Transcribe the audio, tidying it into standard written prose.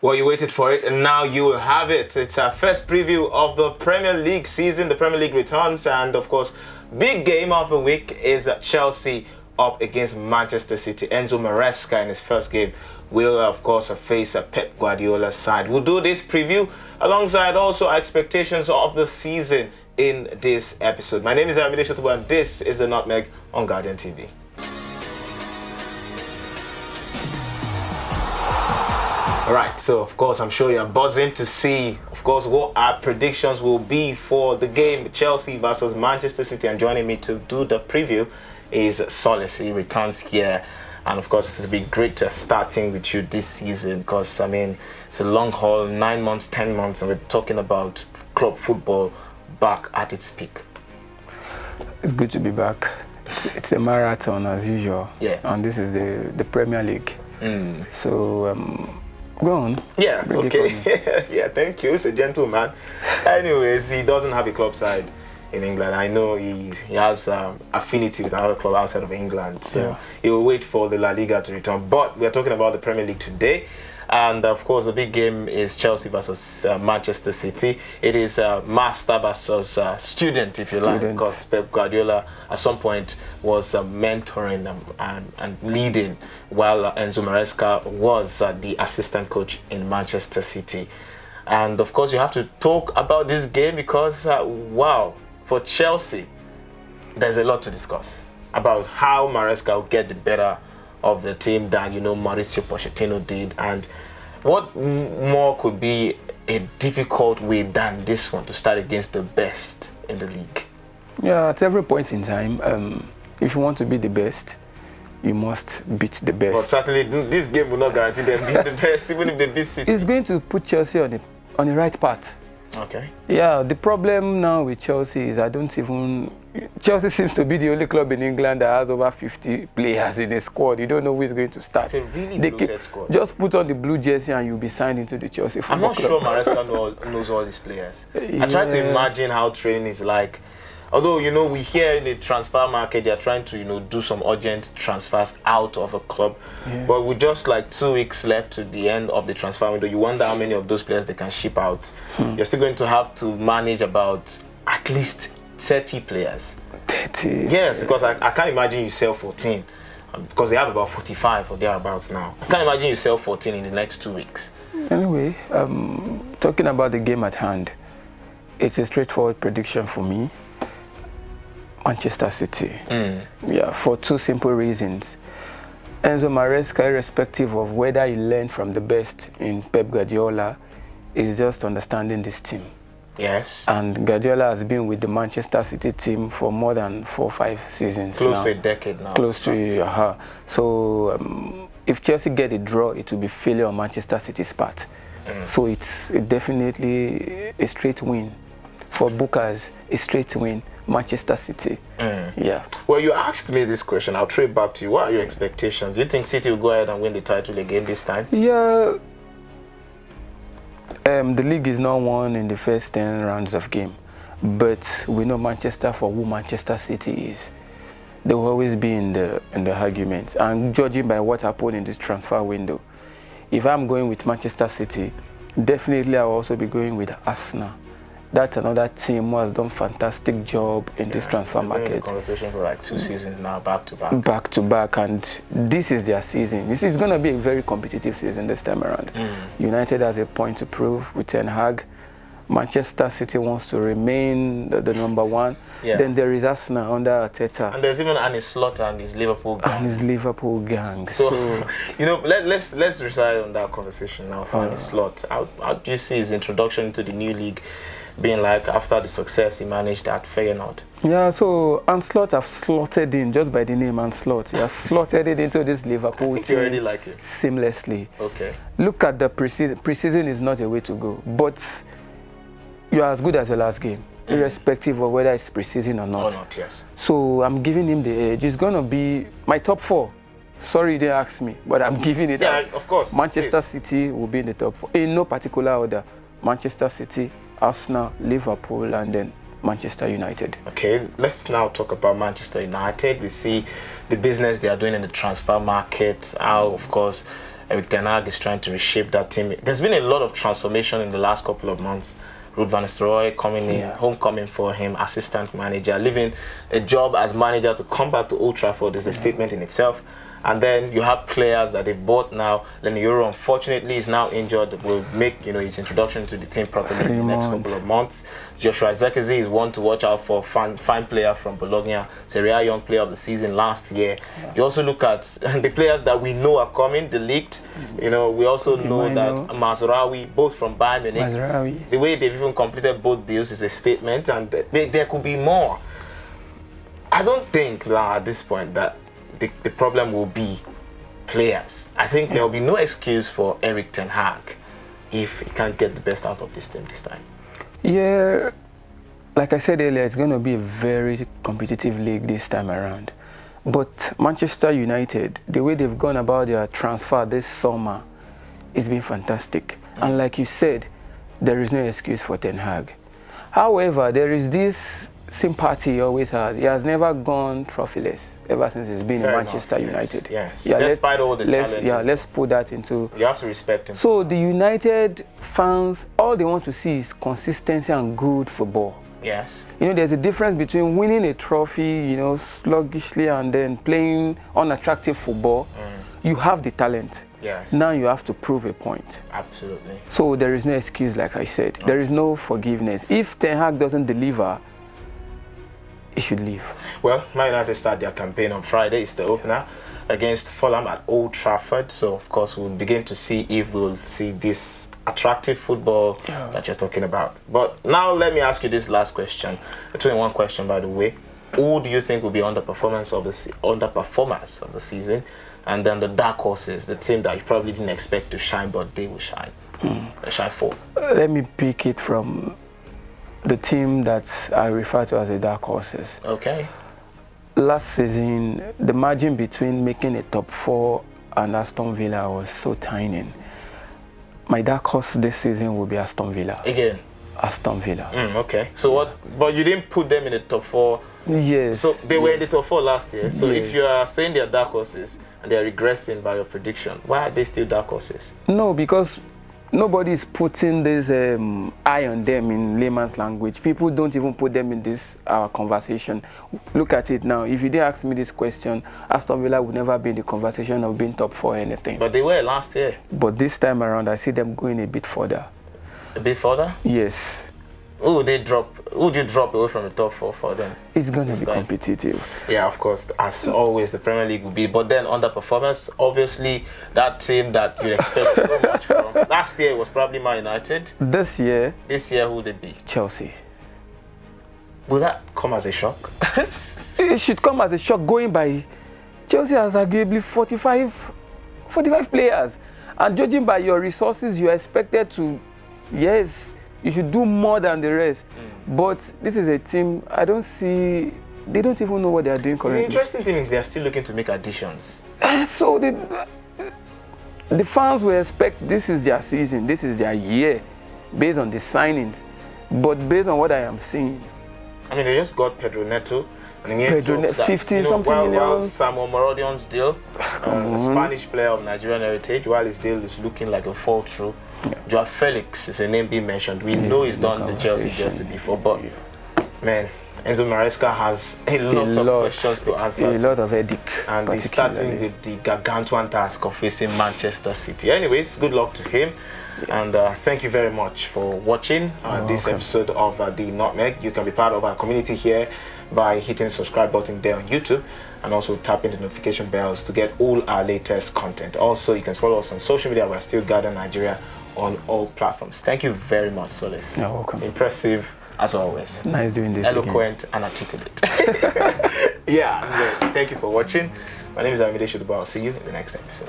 Well, you waited for it, and now you will have it. It's our first preview of the Premier League season. The Premier League returns, and of course, big game of the week is Chelsea up against Manchester City. Enzo Maresca in his first game will, of course, face Pep Guardiola's side. We'll do this preview alongside also our expectations of the season in this episode. My name is Ayomide, Sotunbo, and this is the Nutmeg on Guardian TV. Alright, so of course I'm sure you're buzzing to see, of course, what our predictions will be for the game Chelsea versus Manchester City. And joining me to do the preview is Solace. He returns here, and of course it's been great starting with you this season because, I mean, it's a long haul, 9 months, 10 months, and we're talking about club football back at its peak. It's good to be back. It's a marathon as usual. Yes. And this is the Premier League. So, go on. Yes, okay. Yeah, thank you. He's a gentleman. Anyways, he doesn't have a club side in England. I know he has affinity with another club outside of England. So he will wait for the La Liga to return. But we're talking about the Premier League today. And of course, the big game is Chelsea versus Manchester City. It is master versus student, if you like, because Pep Guardiola at some point was mentoring and leading, while Enzo Maresca was the assistant coach in Manchester City. And of course, you have to talk about this game because, wow, for Chelsea, there's a lot to discuss about how Maresca will get the better of the team than, you know, Mauricio Pochettino did, and what more could be a difficult way than this one to start against the best in the league? Yeah, at every point in time, if you want to be the best, you must beat the best. But certainly this game will not guarantee them being the best, even if they beat City. It's going to put Chelsea on the right path. Okay. Yeah, the problem now with Chelsea is Chelsea seems to be the only club in England that has over 50 players in a squad. You don't know who is going to start. It's a really bloated squad. Just put on the blue jersey and you'll be signed into the Chelsea football club. I'm not sure Maresca knows all these players. I try to imagine how training is like. Although, you know, we hear in the transfer market, they're trying to, you know, do some urgent transfers out of a club. Yeah. But with just like 2 weeks left to the end of the transfer window, you wonder how many of those players they can ship out. You're still going to have to manage about at least 30 players. 30? Yes, because I can't imagine you sell 14. Because they have about 45 or thereabouts now. I can't imagine you sell 14 in the next 2 weeks. Anyway, talking about the game at hand, it's a straightforward prediction for me. Manchester City. Yeah, for two simple reasons. Enzo Maresca, irrespective of whether he learned from the best in Pep Guardiola, is just understanding this team. Yes. And Guardiola has been with the Manchester City team for more than 4 or 5 seasons Close now. to a decade now. Close to, So if Chelsea get a draw, it will be failure on Manchester City's part. So it's definitely a straight win. For Bookers, a straight win. Manchester City. Yeah. Well, you asked me this question. I'll throw it back to you. What are your expectations? Do you think City will go ahead and win the title again this time? Yeah. The league is not won in the first 10 rounds of game, but we know Manchester for who Manchester City is. They will always be in the argument. And judging by what happened in this transfer window, if I'm going with Manchester City, definitely I will also be going with Arsenal. That's another team who has done fantastic job in this transfer market. In the conversation for like 2 seasons now, back to back. Back to back, and this is their season. This is going to be a very competitive season this time around. United has a point to prove with Ten Hag. Manchester City wants to remain the number one. Yeah. Then there is Arsenal under Arteta. And there's even Arne Slot and his Liverpool gang. So you know, let's reside on that conversation now for Arne Slot. How do you see his introduction into the new league being like after the success he managed at Feyenoord? Yeah, so Slot have slotted in just by the name Slot. He has slotted it into this Liverpool team. You already like it seamlessly. Okay. Look at the preseason. Preseason is not a way to go, but you are as good as your last game, irrespective of whether it's preseason or not. Yes. So I'm giving him the edge. It's gonna be my top 4. Sorry you didn't ask me, but I'm giving it. Yeah, of course. Manchester City will be in the top 4 in no particular order. Manchester City, Arsenal, Liverpool, and then Manchester United. Okay, let's now talk about Manchester United. We see the business they are doing in the transfer market, how, of course, Erik ten Hag is trying to reshape that team. There's been a lot of transformation in the last couple of months. Ruud van Nistelrooy coming in, homecoming for him, assistant manager, leaving a job as manager to come back to Old Trafford is a statement in itself. And then you have players that they bought now. Lenny Yoro, unfortunately, is now injured. Will make his introduction to the team properly in the next couple of months. Joshua Zirkzee is one to watch out for. Fine player from Bologna, Serie A Young Player of the Season last year. You also look at the players that we know are coming, the leaked. We also know that Mazraoui, both from Bayern Munich, the way they've even completed both deals is a statement, and there could be more. I don't think at this point that the problem will be players. I think there will be no excuse for Erik ten Hag if he can't get the best out of this team this time. Yeah, like I said earlier, it's going to be a very competitive league this time around. But Manchester United, the way they've gone about their transfer this summer, it's been fantastic. And like you said, there is no excuse for ten Hag. However, there is this sympathy he always had. He has never gone trophyless ever since he's been in Manchester United. Yes. Despite all the challenges. Let's put that into... You have to respect him. So the United fans, all they want to see is consistency and good football. Yes. There's a difference between winning a trophy, sluggishly, and then playing unattractive football. You have the talent. Yes. Now you have to prove a point. Absolutely. So there is no excuse, like I said. Okay. There is no forgiveness. If ten Hag doesn't deliver, he should leave. Well, Man United start their campaign on Friday. It's the opener against Fulham at Old Trafford. So, of course, we'll begin to see if we'll see this attractive football that you're talking about. But now let me ask you this last question. A 21 question, by the way. Who do you think will be underperformers of the season? And then the dark horses, the team that you probably didn't expect to shine, but they will shine. They shine forth. Let me pick it from the team that I refer to as the dark horses. Okay. Last season, the margin between making a top 4 and Aston Villa was so tiny. My dark horse this season will be Aston Villa. Again? Aston Villa. Okay. So what? But you didn't put them in the top 4. Yes. So they were in the top 4 last year. So if you are saying they are dark horses and they are regressing by your prediction, why are they still dark horses? No, because nobody is putting this eye on them in layman's language. People don't even put them in this conversation. Look at it now. If you didn't ask me this question, Aston Villa would never be in the conversation of being top 4 or anything. But they were last year. But this time around, I see them going a bit further. A bit further? Yes. Who would you drop away from the top 4 for them? It's going to be competitive. Yeah, of course, as always, the Premier League will be. But then underperformance, obviously, that team that you expect so much from. Last year it was probably Man United. This year, who would it be? Chelsea. Will that come as a shock? It should come as a shock going by. Chelsea has arguably 45 players. And judging by your resources, you are expected to, yes, you should do more than the rest. But this is a team, I don't see, they don't even know what they are doing currently. The interesting thing is they are still looking to make additions. So the fans will expect this is their season, this is their year, based on the signings. But based on what I am seeing. I mean, they just got Pedro Neto. And Pedro Neto, 50-something million. While Samuel Morodion's deal, a Spanish player of Nigerian heritage, while his deal is looking like a fall through. Joao Felix is a name being mentioned. We know he's done the Chelsea jersey before, but man, Enzo Maresca has a lot of questions to answer. A lot of headache. And he's starting with the gargantuan task of facing Manchester City. Anyways, good luck to him. And thank you very much for watching this episode of the Nutmeg. You can be part of our community here by hitting the subscribe button there on YouTube, and also tapping the notification bells to get all our latest content. Also, you can follow us on social media. We're still Garden Nigeria on all platforms. Thank you very much, Solis. You're welcome. Impressive as always. Nice doing this. Eloquent and articulate. Thank you for watching. My name is Ayomide. I'll see you in the next episode.